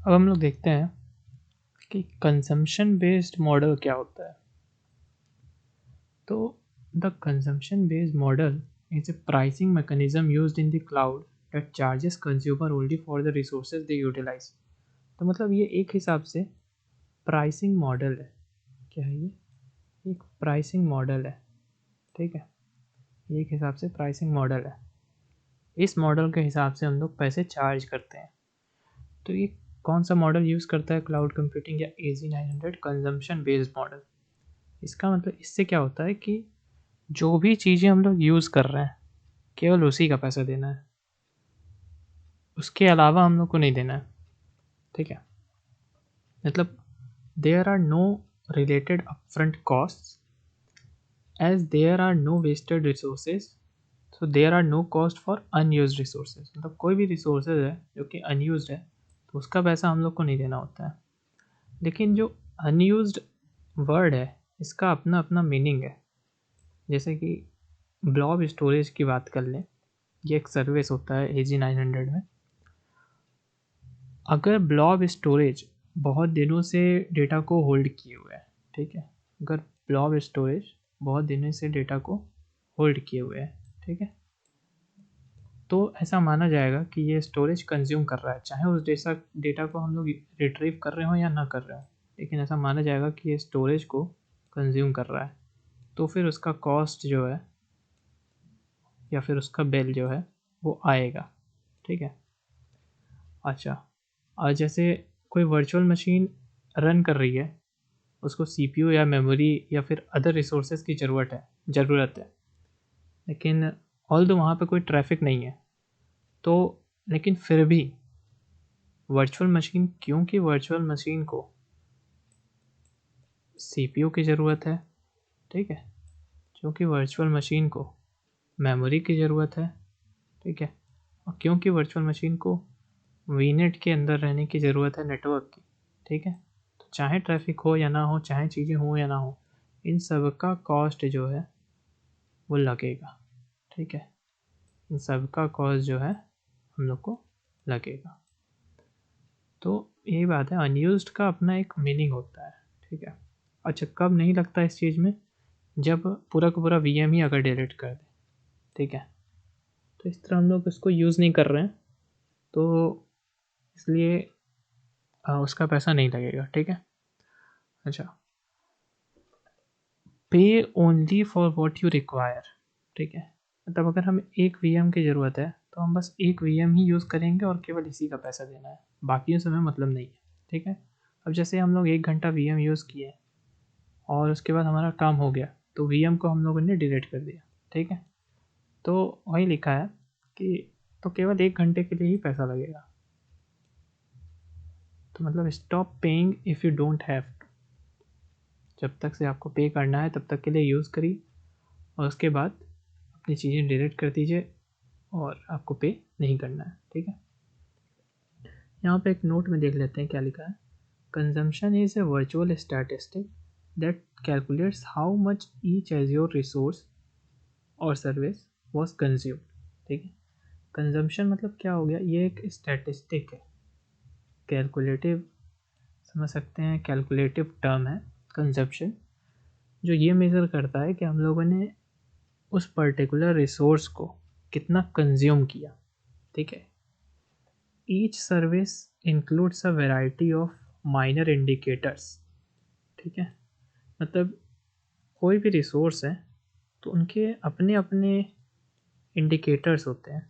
अब हम लोग देखते हैं कि कंजम्पशन बेस्ड मॉडल क्या होता है। तो the consumption based model is a pricing mechanism used in the cloud that charges consumer only for the resources they utilize. तो मतलब ये एक हिसाब से प्राइसिंग मॉडल है। क्या है ये? एक प्राइसिंग मॉडल है, ठीक है। ये एक हिसाब से प्राइसिंग मॉडल है। इस मॉडल के हिसाब से हम लोग पैसे चार्ज करते हैं। तो ये कौन सा मॉडल यूज़ करता है? क्लाउड कंप्यूटिंग या AZ900 कंजम्पशन बेस्ड मॉडल। इसका मतलब इससे क्या होता है कि जो भी चीज़ें हम लोग यूज़ कर रहे हैं केवल उसी का पैसा देना है, उसके अलावा हम लोग को नहीं देना है, ठीक है। मतलब there are no related upfront costs as there are no wasted resources, so there are no cost for unused resources. मतलब कोई भी रिसोर्सेज है जो कि अनयूज्ड है तो उसका पैसा हम लोग को नहीं देना होता है। लेकिन जो अनयूज्ड वर्ड है इसका अपना अपना मीनिंग है। जैसे कि ब्लॉब स्टोरेज की बात कर लें, ये एक सर्विस होता है AZ900 में। अगर ब्लॉब स्टोरेज बहुत दिनों से डेटा को होल्ड किए हुए है, ठीक है, अगर ब्लॉब स्टोरेज बहुत दिनों से डेटा को होल्ड किए हुए है, ठीक है, तो ऐसा माना जाएगा कि ये स्टोरेज कंज्यूम कर रहा है, चाहे उस डेटा को हम लोग रिट्रीव कर रहे हो या ना कर रहे हो, लेकिन ऐसा माना जाएगा कि ये स्टोरेज को कंज्यूम कर रहा है। तो फिर उसका कॉस्ट जो है या फिर उसका बिल जो है वो आएगा, ठीक है। अच्छा, और जैसे कोई वर्चुअल मशीन रन कर रही है, उसको CPU या मेमोरी या फिर अदर रिसोर्सेज की ज़रूरत है, लेकिन ऑल्दो वहाँ पे कोई ट्रैफिक नहीं है, तो लेकिन फिर भी वर्चुअल मशीन, क्योंकि वर्चुअल मशीन को CPU की ज़रूरत है, ठीक है, क्योंकि वर्चुअल मशीन को मेमोरी की ज़रूरत है, ठीक है, और क्योंकि वर्चुअल मशीन को VNet के अंदर रहने की ज़रूरत है, नेटवर्क की, ठीक है। तो चाहे ट्रैफिक हो या ना हो, चाहे चीज़ें हो या ना हो, इन सब का कॉस्ट जो है वो लगेगा, ठीक है। इन सब का कॉस्ट जो है हम लोग को लगेगा। तो यही बात है, अनयूज्ड का अपना एक मीनिंग होता है, ठीक है। अच्छा, कब नहीं लगता इस चीज़ में? जब पूरा का पूरा VM ही अगर डिलीट कर दे, ठीक है, तो इस तरह हम लोग इसको यूज़ नहीं कर रहे हैं, तो इसलिए उसका पैसा नहीं लगेगा, ठीक है। अच्छा, पे only for what you require, ठीक है। मतलब अगर हमें एक VM की ज़रूरत है तो हम बस एक VM ही यूज़ करेंगे और केवल इसी का पैसा देना है, बाकियों से हमें मतलब नहीं है, ठीक है। अब जैसे हम लोग 1 घंटा VM यूज़ किए और उसके बाद हमारा काम हो गया, तो VM को हम लोगों ने डिलीट कर दिया, ठीक है। तो वही लिखा है कि तो केवल 1 घंटे के लिए ही पैसा लगेगा। तो मतलब stop paying if you don't have to. जब तक से आपको पे करना है तब तक के लिए यूज़ करिए और उसके बाद अपनी चीज़ें डिलीट कर दीजिए और आपको पे नहीं करना है, ठीक है। यहाँ पे एक नोट में देख लेते हैं क्या लिखा है। Consumption is a virtual statistic that calculates how much each azure resource और सर्विस वॉज कंज्यूम्ड, ठीक है। कंजम्पशन मतलब क्या हो गया? ये एक स्टैटिस्टिक है, कैलकुलेटिव समझ सकते हैं, कैलकुलेटिव टर्म है कंजम्पशन, जो ये मेज़र करता है कि हम लोगों ने उस पर्टिकुलर रिसोर्स को कितना कंज्यूम किया, ठीक है। Each service includes a variety of minor indicators, ठीक है। मतलब कोई भी रिसोर्स है तो उनके अपने अपने इंडिकेटर्स होते हैं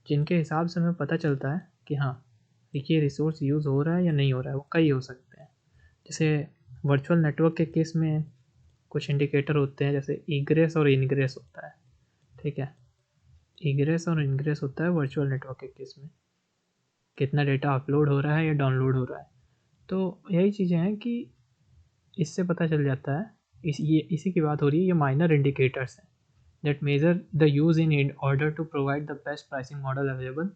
जिनके हिसाब से हमें पता चलता है कि हाँ ये रिसोर्स यूज़ हो रहा है या नहीं हो रहा है। वो कई हो सकते हैं, जैसे वर्चुअल नेटवर्क के केस में कुछ इंडिकेटर होते हैं, जैसे इग्रेस और इनग्रेस होता है, ठीक है। इग्रेस और इनग्रेस होता है वर्चुअल नेटवर्क के केस में, कितना डेटा अपलोड हो रहा है या डाउनलोड हो रहा है। तो यही चीज़ें हैं कि इससे पता चल जाता है, इसी की बात हो रही है। ये माइनर इंडिकेटर्स हैं that measure the use in order to provide the best pricing model available.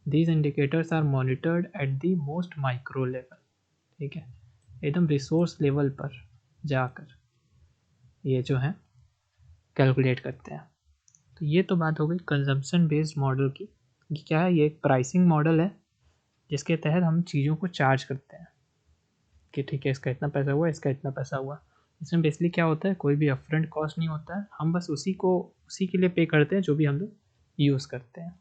These indicators are monitored at the most micro level, ठीक है, एकदम रिसोर्स लेवल पर जाकर ये जो है कैलकुलेट करते हैं। तो ये तो बात हो गई कंजम्पशन बेस्ड मॉडल की। ये क्या है? ये एक प्राइसिंग मॉडल है जिसके तहत हम चीज़ों को चार्ज करते हैं कि ठीक है इसका इतना पैसा हुआ, इसका इतना पैसा हुआ। इसमें बेसिकली क्या होता है, कोई भी अपफ्रंट कॉस्ट नहीं होता है, हम बस उसी के लिए पे करते हैं जो भी हम लोग यूज़ करते हैं।